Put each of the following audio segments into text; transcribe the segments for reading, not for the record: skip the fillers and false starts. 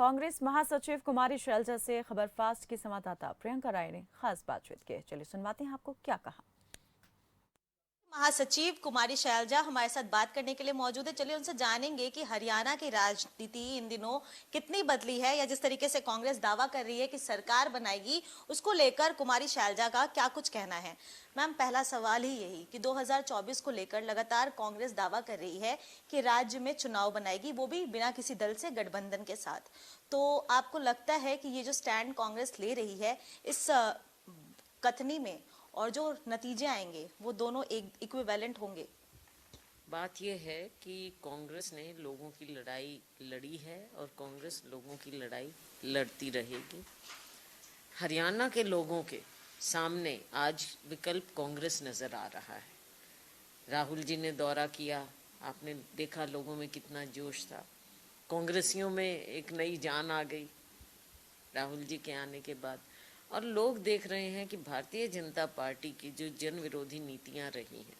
कांग्रेस महासचिव कुमारी शैलजा से खबर फास्ट की संवाददाता प्रियंका राय ने खास बातचीत की। चलिए सुनवाते हैं आपको क्या कहा। महासचिव कुमारी शैलजा हमारे साथ बात करने के लिए मौजूद है। चलिए उनसे जानेंगे कि हरियाणा की राजनीति इन दिनों कितनी बदली है, या जिस तरीके से कांग्रेस दावा कर रही है कि सरकार बनाएगी, उसको लेकर कुमारी शैलजा का क्या कुछ कहना है। मैम, पहला सवाल ही यही कि 2024 को लेकर लगातार कांग्रेस दावा कर रही है कि राज्य में चुनाव बनाएगी, वो भी बिना किसी दल से, गठबंधन के साथ। तो आपको लगता है कि ये जो स्टैंड कांग्रेस ले रही है इस कथनी में और जो नतीजे आएंगे वो दोनों एक इक्विवेलेंट होंगे? बात यह है कि कांग्रेस ने लोगों की लड़ाई लड़ी है और कांग्रेस लोगों की लड़ाई लड़ती रहेगी। हरियाणा के लोगों के सामने आज विकल्प कांग्रेस नज़र आ रहा है। राहुल जी ने दौरा किया, आपने देखा लोगों में कितना जोश था। कांग्रेसियों में एक नई जान आ गई राहुल जी के आने के बाद, और लोग देख रहे हैं कि भारतीय जनता पार्टी की जो जन विरोधी नीतियां रही हैं,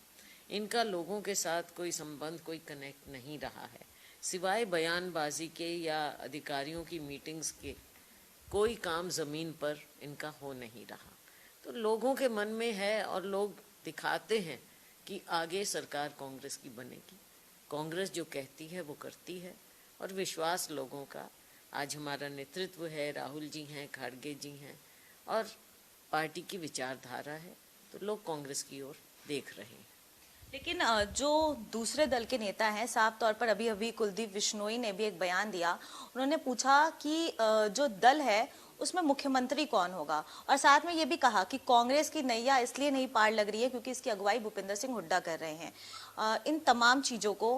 इनका लोगों के साथ कोई संबंध, कोई कनेक्ट नहीं रहा है। सिवाय बयानबाजी के या अधिकारियों की मीटिंग्स के कोई काम ज़मीन पर इनका हो नहीं रहा। तो लोगों के मन में है और लोग दिखाते हैं कि आगे सरकार कांग्रेस की बनेगी। कांग्रेस जो कहती है वो करती है, और विश्वास लोगों का आज हमारा नेतृत्व है, राहुल जी हैं, खड़गे जी हैं, और पार्टी की विचारधारा है, तो लोग कांग्रेस की ओर देख रहे हैं। लेकिन जो दूसरे दल के नेता हैं, साफ तौर पर अभी अभी कुलदीप बिश्नोई ने भी एक बयान दिया। उन्होंने पूछा कि जो दल है उसमें मुख्यमंत्री कौन होगा, और साथ में ये भी कहा कि कांग्रेस की नैया इसलिए नहीं पार लग रही है क्योंकि इसकी अगुवाई भूपिंदर सिंह हुड्डा कर रहे हैं। इन तमाम चीज़ों को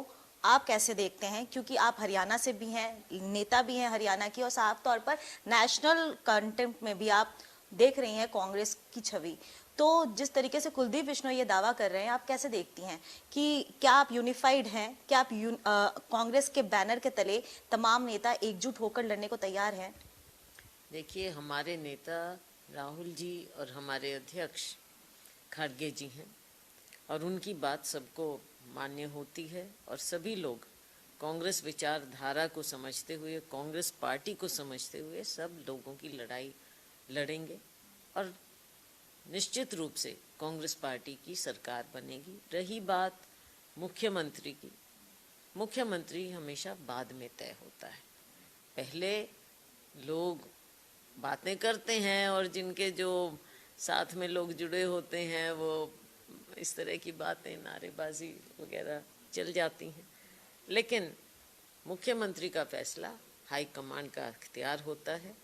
आप कैसे देखते हैं, क्योंकि आप हरियाणा से भी हैं, नेता भी हैं हरियाणा की, और साफ तौर पर नेशनल कंटेंट में भी आप देख रही हैं कांग्रेस की छवि। तो जिस तरीके से कुलदीप बिश्नोई ये दावा कर रहे हैं, आप कैसे देखती हैं कि क्या आप यूनिफाइड हैं, क्या आप कांग्रेस के बैनर के तले तमाम नेता एकजुट होकर लड़ने को तैयार हैं? देखिए, हमारे नेता राहुल जी और हमारे अध्यक्ष खड़गे जी हैं, और उनकी बात सबको मान्य होती है, और सभी लोग कांग्रेस विचारधारा को समझते हुए, कांग्रेस पार्टी को समझते हुए सब लोगों की लड़ाई लड़ेंगे, और निश्चित रूप से कांग्रेस पार्टी की सरकार बनेगी। रही बात मुख्यमंत्री की, मुख्यमंत्री हमेशा बाद में तय होता है। पहले लोग बातें करते हैं, और जिनके जो साथ में लोग जुड़े होते हैं वो इस तरह की बातें, नारेबाजी वगैरह चल जाती हैं, लेकिन मुख्यमंत्री का फैसला हाई कमांड का अख्तियार होता है,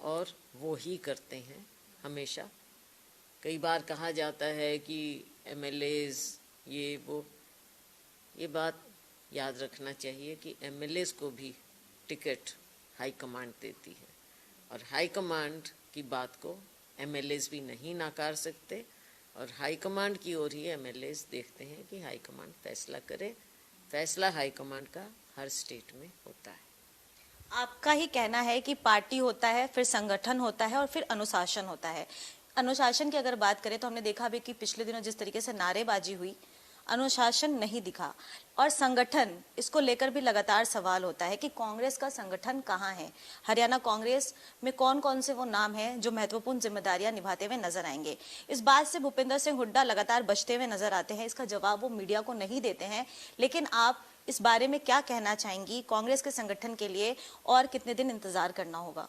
और वो ही करते हैं हमेशा। कई बार कहा जाता है कि एमएलएज ये वो, ये बात याद रखना चाहिए कि एमएलएज को भी टिकट हाई कमांड देती है, और हाई कमांड की बात को एमएलएज भी नहीं नकार सकते, और हाई कमांड की ओर ही एमएलएज देखते हैं कि हाई कमांड फैसला करे। फैसला हाई कमांड का हर स्टेट में होता है। आपका ही कहना है कि पार्टी होता है, फिर संगठन होता है, और फिर अनुशासन होता है। अनुशासन की अगर बात करें तो हमने देखा भी कि पिछले दिनों जिस तरीके से नारेबाजी हुई, अनुशासन नहीं दिखा। और संगठन, इसको लेकर भी लगातार सवाल होता है कि कांग्रेस का संगठन कहाँ है। हरियाणा कांग्रेस में कौन कौन से वो नाम हैं जो महत्वपूर्ण जिम्मेदारियां निभाते हुए नजर आएंगे। इस बात से भूपिंदर सिंह हुड्डा लगातार बचते हुए नजर आते हैं, इसका जवाब वो मीडिया को नहीं देते हैं। लेकिन आप इस बारे में क्या कहना चाहेंगी? कांग्रेस के संगठन के लिए और कितने दिन इंतजार करना होगा?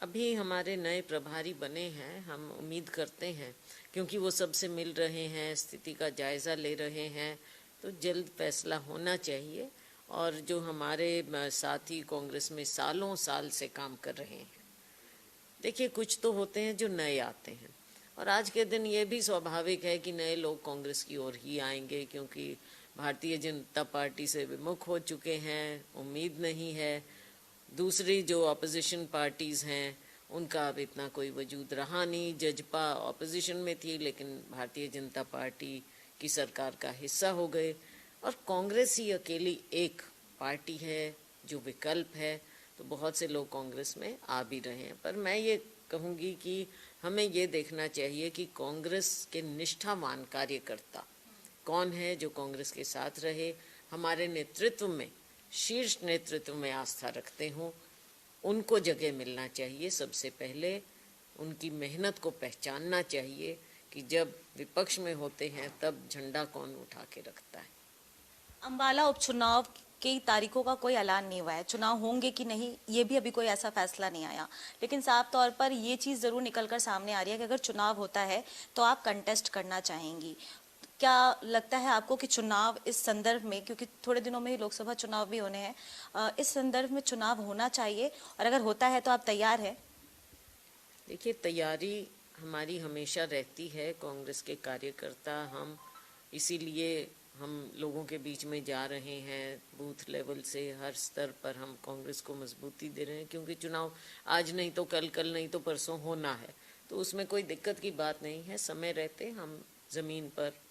अभी हमारे नए प्रभारी बने हैं, हम उम्मीद करते हैं, क्योंकि वो सबसे मिल रहे हैं, स्थिति का जायज़ा ले रहे हैं, तो जल्द फैसला होना चाहिए। और जो हमारे साथी कांग्रेस में सालों साल से काम कर रहे हैं, देखिए कुछ तो होते हैं जो नए आते हैं, और आज के दिन ये भी स्वाभाविक है कि नए लोग कांग्रेस की ओर ही आएंगे, क्योंकि भारतीय जनता पार्टी से विमुख हो चुके हैं, उम्मीद नहीं है। दूसरी जो अपोजिशन पार्टीज़ हैं उनका अब इतना कोई वजूद रहा नहीं। जजपा अपोजिशन में थी, लेकिन भारतीय जनता पार्टी की सरकार का हिस्सा हो गए, और कांग्रेस ही अकेली एक पार्टी है जो विकल्प है। तो बहुत से लोग कांग्रेस में आ भी रहे हैं, पर मैं ये कहूँगी कि हमें ये देखना चाहिए कि कांग्रेस के निष्ठावान कार्यकर्ता कौन है जो कांग्रेस के साथ रहे, हमारे नेतृत्व में, शीर्ष नेतृत्व में आस्था रखते हों, उनको जगह मिलना चाहिए। सबसे पहले उनकी मेहनत को पहचानना चाहिए कि जब विपक्ष में होते हैं तब झंडा कौन उठा के रखता है। अंबाला उपचुनाव की तारीखों का कोई ऐलान नहीं हुआ है, चुनाव होंगे कि नहीं ये भी अभी कोई ऐसा फैसला नहीं आया, लेकिन साफ तौर पर ये चीज़ ज़रूर निकलकर सामने आ रही है कि अगर चुनाव होता है तो आप कंटेस्ट करना चाहेंगी। क्या लगता है आपको कि चुनाव इस संदर्भ में, क्योंकि थोड़े दिनों में ही लोकसभा चुनाव भी होने हैं, इस संदर्भ में चुनाव होना चाहिए, और अगर होता है तो आप तैयार हैं? देखिए, तैयारी हमारी हमेशा रहती है। कांग्रेस के कार्यकर्ता हम इसीलिए हम लोगों के बीच में जा रहे हैं, बूथ लेवल से हर स्तर पर हम कांग्रेस को मजबूती दे रहे हैं, क्योंकि चुनाव आज नहीं तो कल नहीं तो परसों होना है। तो उसमें कोई दिक्कत की बात नहीं है। समय रहते हम जमीन पर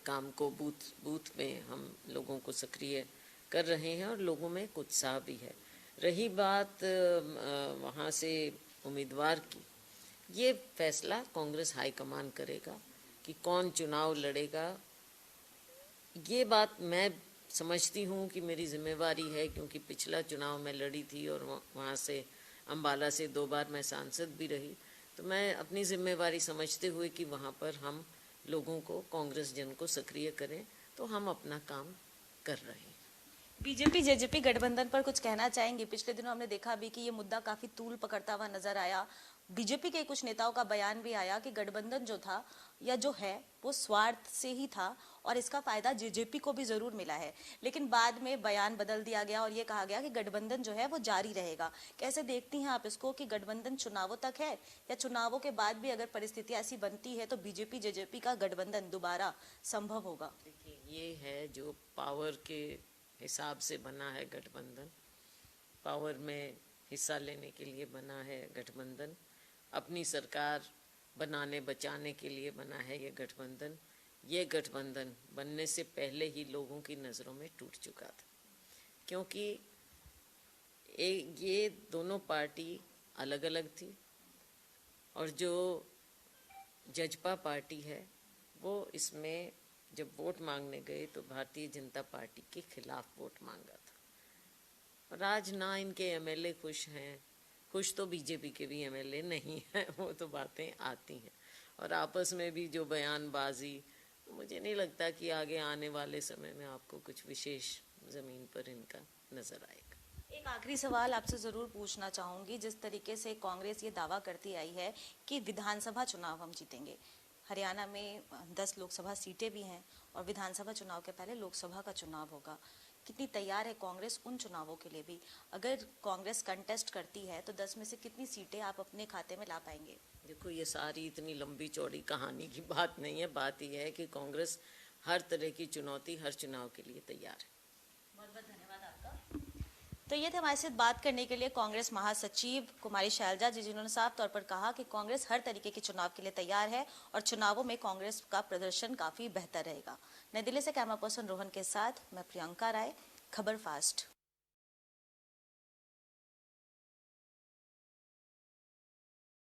काम को बूथ में हम लोगों को सक्रिय कर रहे हैं और लोगों में कुछ उत्साह भी है। रही बात वहाँ से उम्मीदवार की, ये फैसला कांग्रेस हाईकमान करेगा कि कौन चुनाव लड़ेगा। ये बात मैं समझती हूँ कि मेरी जिम्मेवारी है, क्योंकि पिछला चुनाव मैं लड़ी थी और वहाँ से अंबाला से 2 बार मैं सांसद भी रही। तो मैं अपनी जिम्मेवारी समझते हुए कि वहाँ पर हम लोगों को, कांग्रेस जन को सक्रिय करें, तो हम अपना काम कर रहे हैं। बीजेपी जेजेपी गठबंधन पर कुछ कहना चाहेंगे? पिछले दिनों हमने देखा भी कि ये मुद्दा काफी तूल पकड़ता हुआ नजर आया। बीजेपी के कुछ नेताओं का बयान भी आया कि गठबंधन जो था या जो है वो स्वार्थ से ही था और इसका फायदा जेजेपी को भी जरूर मिला है, लेकिन बाद में बयान बदल दिया गया और ये कहा गया कि गठबंधन जो है वो जारी रहेगा। कैसे देखती हैं आप इसको कि गठबंधन चुनावों तक है, या चुनावों के बाद भी अगर परिस्थिति ऐसी बनती है तो बीजेपी जेजेपी का गठबंधन दोबारा संभव होगा? देखिए, ये है जो पावर के हिसाब से बना है गठबंधन, पावर में हिस्सा लेने के लिए बना है गठबंधन, अपनी सरकार बनाने बचाने के लिए बना है ये गठबंधन। ये गठबंधन बनने से पहले ही लोगों की नज़रों में टूट चुका था, क्योंकि ये दोनों पार्टी अलग अलग थी और जो जजपा पार्टी है वो इसमें जब वोट मांगने गए तो भारतीय जनता पार्टी के खिलाफ वोट मांगा था। और आज ना इनके एमएलए खुश हैं, खुश तो बीजेपी के भी एमएलए नहीं हैं, वो तो बातें आती हैं। और आपस में भी जो बयानबाजी, मुझे नहीं लगता कि आगे आने वाले समय में आपको कुछ विशेष ज़मीन पर इनका नज़र आएगा। एक आखिरी सवाल आपसे जरूर पूछना चाहूंगी। जिस तरीके से कांग्रेस ये दावा करती आई है कि विधानसभा चुनाव हम जीतेंगे, हरियाणा में 10 लोकसभा सीटें भी हैं और विधानसभा चुनाव के पहले लोकसभा का चुनाव होगा, कितनी तैयार है कांग्रेस उन चुनावों के लिए भी? अगर कांग्रेस कंटेस्ट करती है तो 10 में से कितनी सीटें आप अपने खाते में ला पाएंगे? देखो, ये सारी इतनी लंबी चौड़ी कहानी की बात नहीं है। बात यह है कि कांग्रेस हर तरह की चुनौती हर चुनाव के लिए तैयार है। बहुत बहुत धन्यवाद आपका। तो ये थे हमारे साथ बात करने के लिए कांग्रेस महासचिव कुमारी शैलजा जी, जिन्होंने साफ तौर पर कहा कि कांग्रेस हर तरीके के चुनाव के लिए तैयार है और चुनावों में कांग्रेस का प्रदर्शन काफी बेहतर रहेगा। नई दिल्ली से कैमरा पर्सन रोहन के साथ मैं प्रियंका राय, खबर फास्ट।